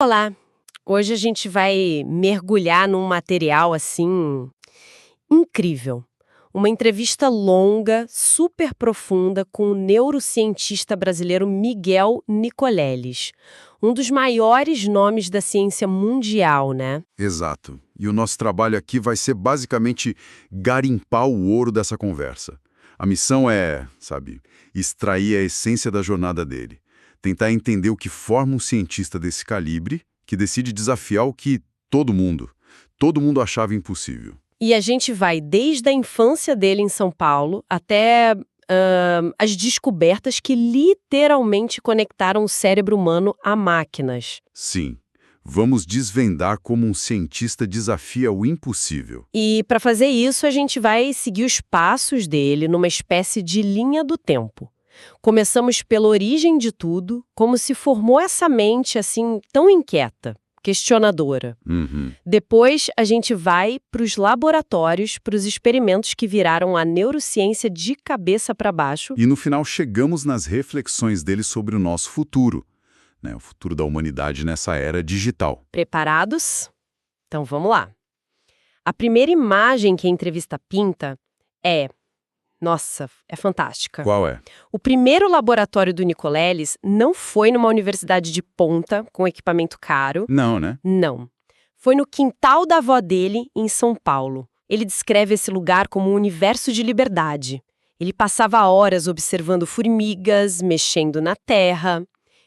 Olá! Hoje a gente vai mergulhar num material assim incrível. Uma entrevista longa, super profunda com o neurocientista brasileiro Miguel Nicoleles, um dos maiores nomes da ciência mundial, né? Exato. E o nosso trabalho aqui vai ser basicamente garimpar o ouro dessa conversa. A missão é, sabe, extrair a essência da jornada dele. Tentar entender o que forma um cientista desse calibre que decide desafiar o que todo mundo achava impossível. E a gente vai desde a infância dele em São Paulo até as descobertas que literalmente conectaram o cérebro humano a máquinas. Sim, vamos desvendar como um cientista desafia o impossível. E para fazer isso, a gente vai seguir os passos dele numa espécie de linha do tempo. Começamos pela origem de tudo, como se formou essa mente assim tão inquieta, questionadora. Uhum. Depois, a gente vai para os laboratórios, para os experimentos que viraram a neurociência de cabeça para baixo. E no final chegamos nas reflexões dele sobre o nosso futuro, né, o futuro da humanidade nessa era digital. Preparados? Então vamos lá. A primeira imagem que a entrevista pinta é... Nossa, é fantástica. Qual é? O primeiro laboratório do Nicoleles não foi numa universidade de ponta, com equipamento caro. Não, né? Não. Foi no quintal da avó dele, em São Paulo. Ele descreve esse lugar como um universo de liberdade. Ele passava horas observando formigas, mexendo na terra.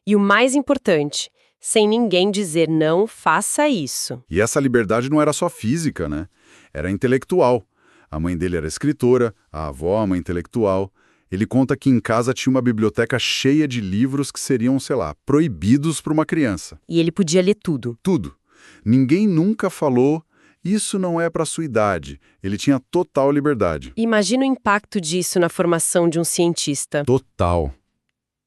E o mais importante, sem ninguém dizer não, faça isso. E essa liberdade não era só física, né? Era intelectual. A mãe dele era escritora, a avó, uma intelectual. Ele conta que em casa tinha uma biblioteca cheia de livros que seriam, sei lá, proibidos para uma criança. E ele podia ler tudo. Tudo. Ninguém nunca falou, isso não é para sua idade. Ele tinha total liberdade. Imagina o impacto disso na formação de um cientista. Total.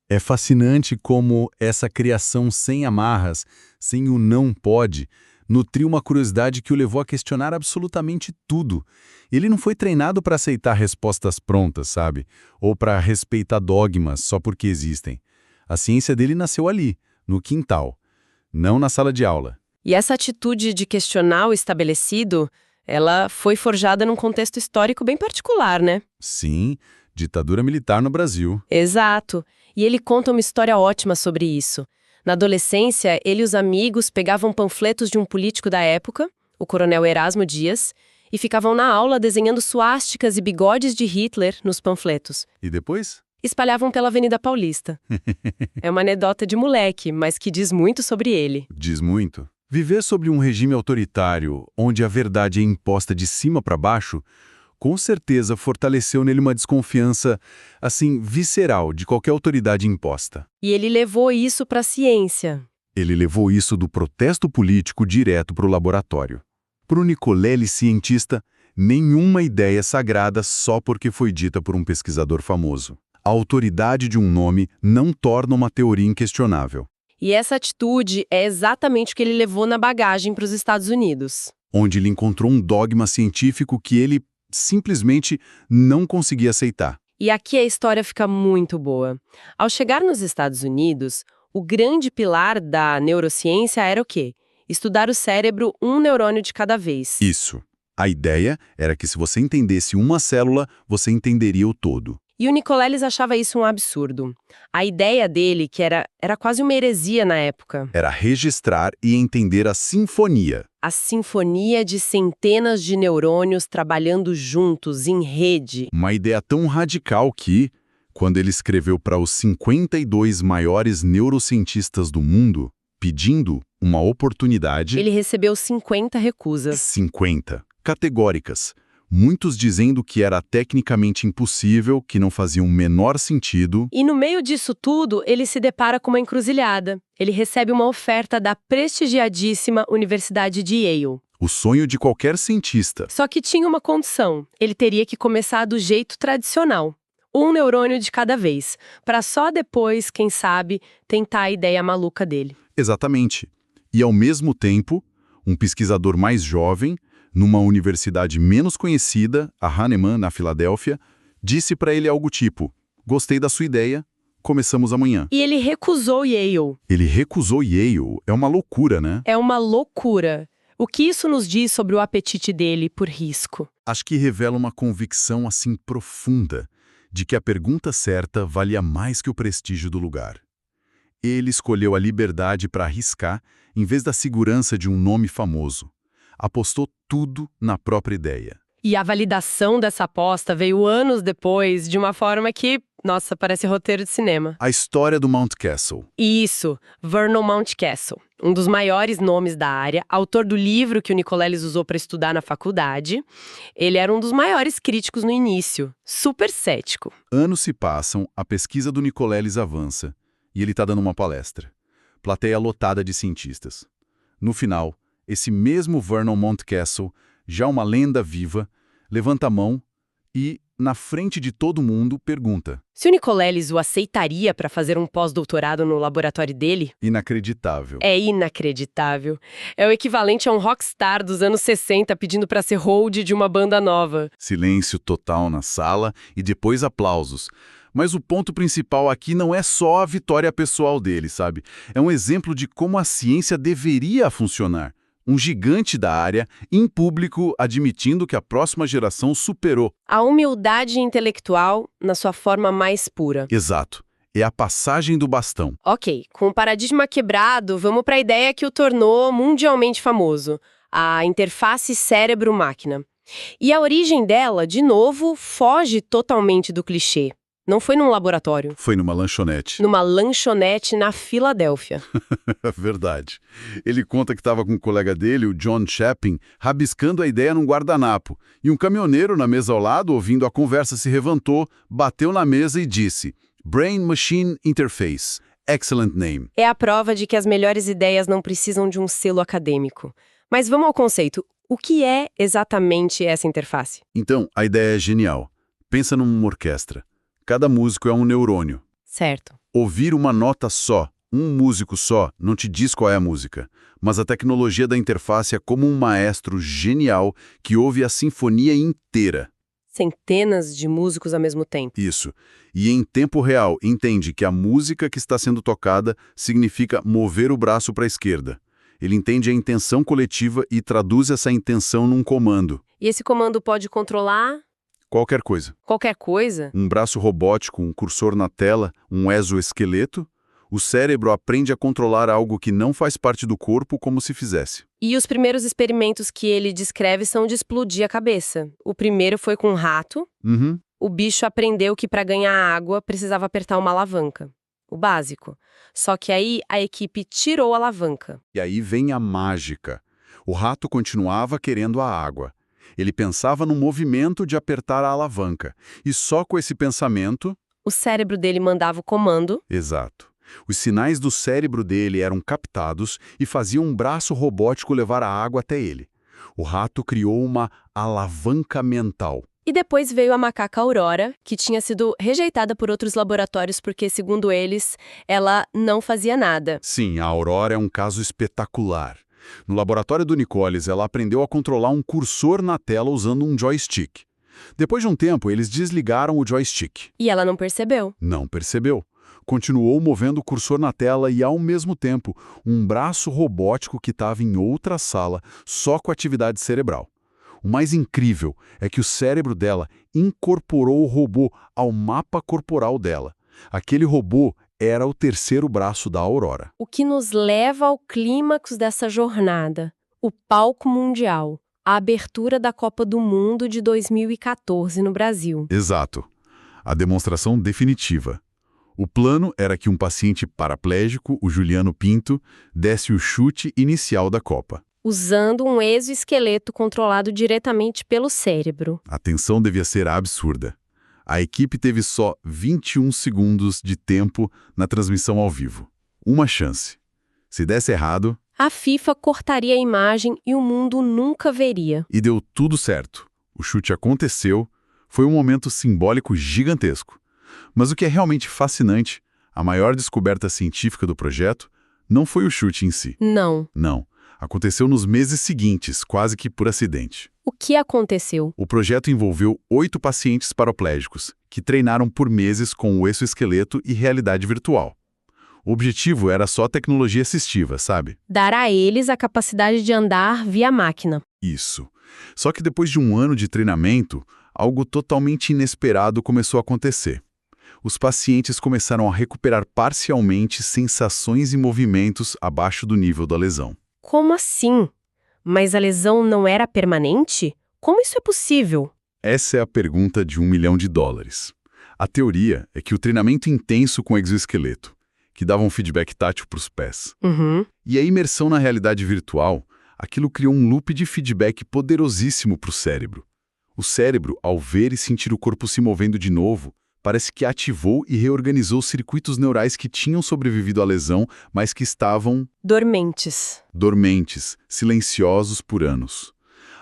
É fascinante como essa criação sem amarras, sem o não pode, nutriu uma curiosidade que o levou a questionar absolutamente tudo. Ele não foi treinado para aceitar respostas prontas, sabe? Ou para respeitar dogmas só porque existem. A ciência dele nasceu ali, no quintal, não na sala de aula. E essa atitude de questionar o estabelecido, ela foi forjada num contexto histórico bem particular, né? Sim, ditadura militar no Brasil. Exato. E ele conta uma história ótima sobre isso. Na adolescência, ele e os amigos pegavam panfletos de um político da época, o coronel Erasmo Dias, e ficavam na aula desenhando suásticas e bigodes de Hitler nos panfletos. E depois? Espalhavam pela Avenida Paulista. É uma anedota de moleque, mas que diz muito sobre ele. Diz muito. Viver sobre um regime autoritário, onde a verdade é imposta de cima para baixo, com certeza fortaleceu nele uma desconfiança, assim, visceral de qualquer autoridade imposta. E ele levou isso para a ciência. Ele levou isso do protesto político direto para o laboratório. Para o Nicoleles cientista, nenhuma ideia é sagrada só porque foi dita por um pesquisador famoso. A autoridade de um nome não torna uma teoria inquestionável. E essa atitude é exatamente o que ele levou na bagagem para os Estados Unidos. Onde ele encontrou um dogma científico que ele simplesmente não conseguia aceitar. E aqui a história fica muito boa. Ao chegar nos Estados Unidos, o grande pilar da neurociência era o quê? Estudar o cérebro um neurônio de cada vez. Isso. A ideia era que se você entendesse uma célula, você entenderia o todo. E o Nicoleles achava isso um absurdo. A ideia dele, que era quase uma heresia na época. Era registrar e entender a sinfonia. A sinfonia de centenas de neurônios trabalhando juntos, em rede. Uma ideia tão radical que, quando ele escreveu para os 52 maiores neurocientistas do mundo, pedindo uma oportunidade... Ele recebeu 50 recusas. 50. Categóricas. Muitos dizendo que era tecnicamente impossível, que não fazia o menor sentido. E no meio disso tudo, ele se depara com uma encruzilhada. Ele recebe uma oferta da prestigiadíssima Universidade de Yale. O sonho de qualquer cientista. Só que tinha uma condição. Ele teria que começar do jeito tradicional. Um neurônio de cada vez, para só depois, quem sabe, tentar a ideia maluca dele. Exatamente. E, ao mesmo tempo, um pesquisador mais jovem, numa universidade menos conhecida, a Hahnemann, na Filadélfia, disse para ele algo tipo: gostei da sua ideia, começamos amanhã. E ele recusou Yale. Ele recusou Yale. É uma loucura, né? É uma loucura. O que isso nos diz sobre o apetite dele por risco? Acho que revela uma convicção assim profunda de que a pergunta certa valia mais que o prestígio do lugar. Ele escolheu a liberdade para arriscar em vez da segurança de um nome famoso. Apostou tudo na própria ideia. E a validação dessa aposta veio anos depois, de uma forma que, nossa, parece roteiro de cinema. A história do Mount Castle. Isso, Vernon Mountcastle, um dos maiores nomes da área, autor do livro que o Nicolelis usou para estudar na faculdade. Ele era um dos maiores críticos no início, super cético. Anos se passam, a pesquisa do Nicolelis avança, e ele está dando uma palestra. Plateia lotada de cientistas. No final, esse mesmo Vernon Mountcastle, já uma lenda viva, levanta a mão e, na frente de todo mundo, pergunta. Se o Nicolelis o aceitaria para fazer um pós-doutorado no laboratório dele? Inacreditável. É inacreditável. É o equivalente a um rockstar dos anos 60 pedindo para ser hold de uma banda nova. Silêncio total na sala e depois aplausos. Mas o ponto principal aqui não é só a vitória pessoal dele, sabe? É um exemplo de como a ciência deveria funcionar. Um gigante da área, em público, admitindo que a próxima geração superou. A humildade intelectual na sua forma mais pura. Exato. É a passagem do bastão. Ok, com o paradigma quebrado, vamos para a ideia que o tornou mundialmente famoso, a interface cérebro-máquina. E a origem dela, de novo, foge totalmente do clichê. Não foi num laboratório. Foi numa lanchonete. Numa lanchonete na Filadélfia. Verdade. Ele conta que estava com um colega dele, o John Chapin, rabiscando a ideia num guardanapo. E um caminhoneiro na mesa ao lado, ouvindo a conversa, se levantou, bateu na mesa e disse: Brain Machine Interface. Excellent name. É a prova de que as melhores ideias não precisam de um selo acadêmico. Mas vamos ao conceito. O que é exatamente essa interface? Então, a ideia é genial. Pensa numa orquestra. Cada músico é um neurônio. Certo. Ouvir uma nota só, um músico só, não te diz qual é a música. Mas a tecnologia da interface é como um maestro genial que ouve a sinfonia inteira. Centenas de músicos ao mesmo tempo. Isso. E em tempo real, entende que a música que está sendo tocada significa mover o braço para a esquerda. Ele entende a intenção coletiva e traduz essa intenção num comando. E esse comando pode controlar Qualquer coisa. qualquer coisa? Um braço robótico, um cursor na tela, um exoesqueleto. O cérebro aprende a controlar algo que não faz parte do corpo como se fizesse. E os primeiros experimentos que ele descreve são de explodir a cabeça. O primeiro foi com um rato. O bicho aprendeu que para ganhar água precisava apertar uma alavanca. O básico. Só que aí a equipe tirou a alavanca. E aí vem a mágica. O rato continuava querendo a água. Ele pensava no movimento de apertar a alavanca. E só com esse pensamento... O cérebro dele mandava o comando. Exato. Os sinais do cérebro dele eram captados e faziam um braço robótico levar a água até ele. O rato criou uma alavanca mental. E depois veio a macaca Aurora, que tinha sido rejeitada por outros laboratórios porque, segundo eles, ela não fazia nada. Sim, a Aurora é um caso espetacular. No laboratório do Nicolelis, ela aprendeu a controlar um cursor na tela usando um joystick. Depois de um tempo, eles desligaram o joystick. E ela não percebeu. Não percebeu. Continuou movendo o cursor na tela e, ao mesmo tempo, um braço robótico que estava em outra sala, só com atividade cerebral. O mais incrível é que o cérebro dela incorporou o robô ao mapa corporal dela. Aquele robô era o terceiro braço da Aurora. O que nos leva ao clímax dessa jornada, o palco mundial, a abertura da Copa do Mundo de 2014 no Brasil. Exato. A demonstração definitiva. O plano era que um paciente paraplégico, o Juliano Pinto, desse o chute inicial da Copa. Usando um exoesqueleto controlado diretamente pelo cérebro. A tensão devia ser absurda. A equipe teve só 21 segundos de tempo na transmissão ao vivo. Uma chance. Se desse errado... A FIFA cortaria a imagem e o mundo nunca veria. E deu tudo certo. O chute aconteceu, foi um momento simbólico gigantesco. Mas o que é realmente fascinante, a maior descoberta científica do projeto, não foi o chute em si. Não. Não. Aconteceu nos meses seguintes, quase que por acidente. O que aconteceu? O projeto envolveu 8 pacientes paraplégicos, que treinaram por meses com o exoesqueleto e realidade virtual. O objetivo era só tecnologia assistiva, sabe? Dar a eles a capacidade de andar via máquina. Isso. Só que depois de um ano de treinamento, algo totalmente inesperado começou a acontecer. Os pacientes começaram a recuperar parcialmente sensações e movimentos abaixo do nível da lesão. Como assim? Mas a lesão não era permanente? Como isso é possível? Essa é a pergunta de $1 milhão. A teoria é que o treinamento intenso com exoesqueleto, que dava um feedback tátil para os pés, e a imersão na realidade virtual, aquilo criou um loop de feedback poderosíssimo para o cérebro. O cérebro, ao ver e sentir o corpo se movendo de novo, parece que ativou e reorganizou circuitos neurais que tinham sobrevivido à lesão, mas que estavam Dormentes. silenciosos por anos.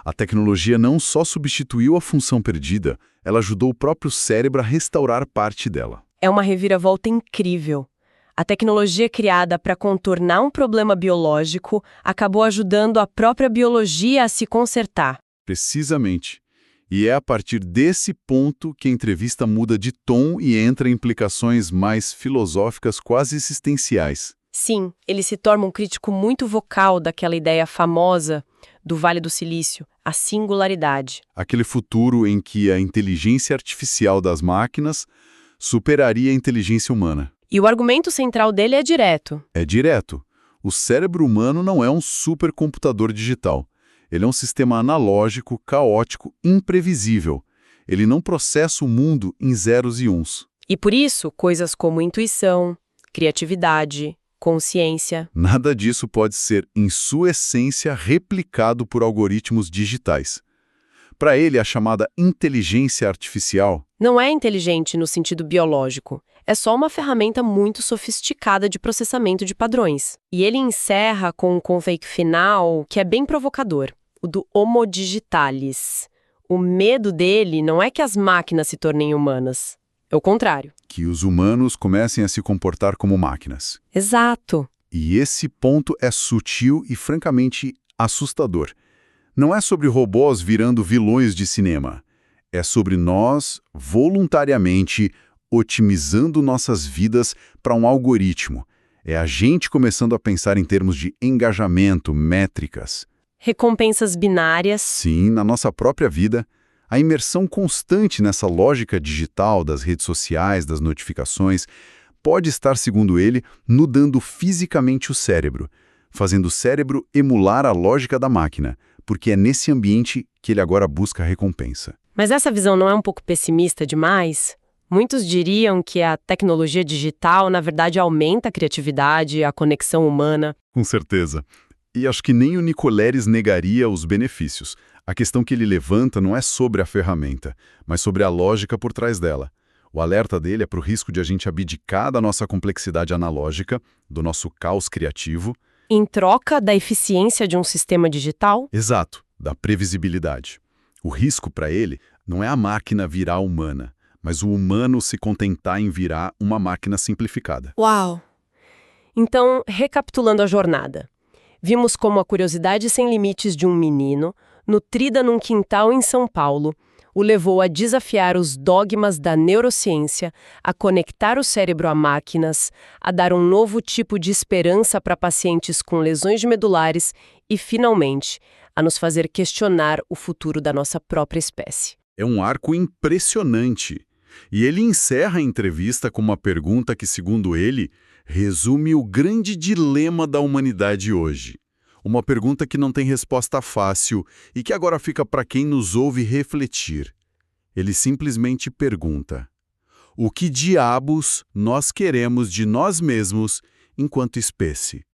A tecnologia não só substituiu a função perdida, ela ajudou o próprio cérebro a restaurar parte dela. É uma reviravolta incrível. A tecnologia criada para contornar um problema biológico acabou ajudando a própria biologia a se consertar. Precisamente. E é a partir desse ponto que a entrevista muda de tom e entra em implicações mais filosóficas, quase existenciais. Sim, ele se torna um crítico muito vocal daquela ideia famosa do Vale do Silício, a singularidade. Aquele futuro em que a inteligência artificial das máquinas superaria a inteligência humana. E o argumento central dele é direto. É direto. O cérebro humano não é um supercomputador digital. Ele é um sistema analógico, caótico, imprevisível. Ele não processa o mundo em zeros e uns. E por isso, coisas como intuição, criatividade, consciência. Nada disso pode ser, em sua essência, replicado por algoritmos digitais. Para ele, a chamada inteligência artificial Não é inteligente no sentido biológico. É só uma ferramenta muito sofisticada de processamento de padrões. E ele encerra com um conceito final que é bem provocador, o do homo digitalis. O medo dele não é que as máquinas se tornem humanas. É o contrário. que os humanos comecem a se comportar como máquinas. Exato. E esse ponto é sutil e francamente assustador. Não é sobre robôs virando vilões de cinema. É sobre nós, voluntariamente, otimizando nossas vidas para um algoritmo. É a gente começando a pensar em termos de engajamento, métricas. Recompensas binárias. Sim, na nossa própria vida, a imersão constante nessa lógica digital das redes sociais, das notificações, pode estar, segundo ele, nudando fisicamente o cérebro, fazendo o cérebro emular a lógica da máquina, porque é nesse ambiente que ele agora busca a recompensa. Mas essa visão não é um pouco pessimista demais? Muitos diriam que a tecnologia digital, na verdade, aumenta a criatividade, a conexão humana. Com certeza. E acho que nem o Nicoleres negaria os benefícios. A questão que ele levanta não é sobre a ferramenta, mas sobre a lógica por trás dela. O alerta dele é para o risco de a gente abdicar da nossa complexidade analógica, do nosso caos criativo. Em troca da eficiência de um sistema digital? Exato, da previsibilidade. O risco para ele não é a máquina virar humana, mas o humano se contentar em virar uma máquina simplificada. Uau! Então, recapitulando a jornada. Vimos como a curiosidade sem limites de um menino, nutrida num quintal em São Paulo, o levou a desafiar os dogmas da neurociência, a conectar o cérebro a máquinas, a dar um novo tipo de esperança para pacientes com lesões medulares e, finalmente, a nos fazer questionar o futuro da nossa própria espécie. É um arco impressionante. E ele encerra a entrevista com uma pergunta que, segundo ele, resume o grande dilema da humanidade hoje. Uma pergunta que não tem resposta fácil e que agora fica para quem nos ouve refletir. Ele simplesmente pergunta: o que diabos nós queremos de nós mesmos enquanto espécie?